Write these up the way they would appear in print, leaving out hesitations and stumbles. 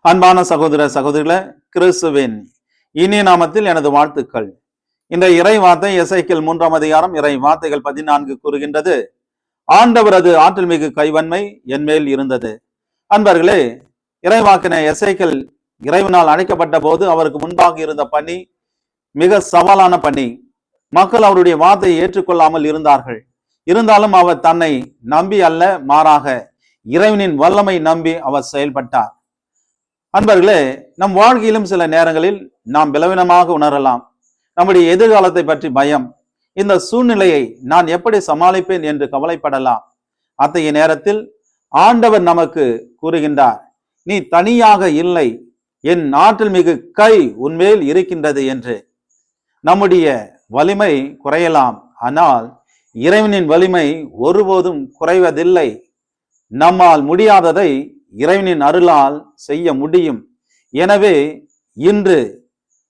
அன்பான சகோதர சகோதரிகளே, கிறிஸ்துவின் இனிய நாமத்தில் எனது வாழ்த்துக்கள். இந்த இறை வார்த்தை எசேக்கியேல் 3ஆம் அதிகாரம் இறை வார்த்தைகள் 14 கூறுகின்றது, ஆண்டவரது ஆற்றல் மிகு கைவன்மை என் மேல் இருந்தது. அன்பர்களே, இறைவாக்கின எசேக்கியேல் இறைவனால் அழைக்கப்பட்ட போது அவருக்கு முன்பாக இருந்த பணி மிக சவாலான பணி. மக்கள் அவருடைய வார்த்தையை ஏற்றுக்கொள்ளாமல் இருந்தார்கள். இருந்தாலும் அவர் தன்னை நம்பி அல்ல, மாறாக இறைவனின் வல்லமை நம்பி அவர் செயல்பட்டார். அன்பர்களே, நம் வாழ்க்கையிலும் சில நேரங்களில் நாம் பலவீனமாக உணரலாம். நம்முடைய எதிர்காலத்தை பற்றி பயம், இந்த சூழ்நிலையை நான் எப்படி சமாளிப்பேன் என்று கவலைப்படலாம். அத்தகைய நேரத்தில் ஆண்டவர் நமக்கு கூறுகின்றார், நீ தனியாக இல்லை, என் ஆற்றல் மிகு கை உன்மேல் இருக்கின்றது என்று. நம்முடைய வலிமை குறையலாம், ஆனால் இறைவனின் வலிமை ஒருபோதும் குறைவதில்லை. நம்மால் முடியாததை இறைவனின் அருளால் செய்ய முடியும். எனவே இன்று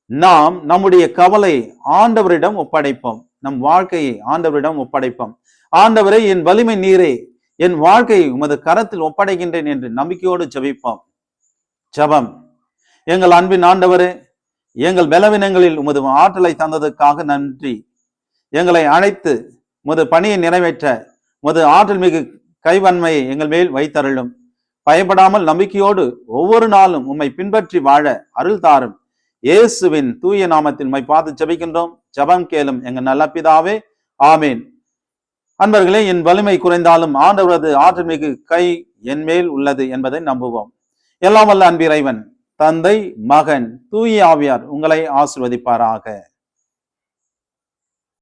நாம் நம்முடைய கவலை ஆண்டவரிடம் ஒப்படைப்போம், நம் வாழ்க்கையை ஆண்டவரிடம் ஒப்படைப்போம். ஆண்டவரே, என் வலிமை நீரே, என் வாழ்க்கையை உமது கரத்தில் ஒப்படைக்கின்றேன் என்று நம்பிக்கையோடு ஜெபிப்போம். ஜெபம். எங்கள் அன்பின் ஆண்டவரே, எங்கள் பலவீனங்களில் உமது ஆற்றலை தந்ததுக்காக நன்றி. எங்களை அழைத்து உமது பணியை நிறைவேற்ற உமது ஆற்றல் மிகு கைவன்மையை எங்கள் மேல் வைத்தருளும். பயப்படாமல் நம்பிக்கையோடு ஒவ்வொரு நாளும் உம்மை பின்பற்றி வாழ அருள் தாரும். இயேசுவின் தூய நாமத்தில் உம்மை பார்த்து ஜெபிக்கின்றோம். ஜெபம் கேளும் எங்கள் நல்ல பிதாவே, ஆமேன். அன்பர்களே, என் வலிமை குறைந்தாலும் ஆண்டவரது ஆற்றல் மிகு கை என் மேல் உள்ளது என்பதை நம்புவோம். எல்லாம் வல்ல அன்பிறைவன், தந்தை, மகன், தூய ஆவியார் உங்களை ஆசீர்வதிப்பாராக.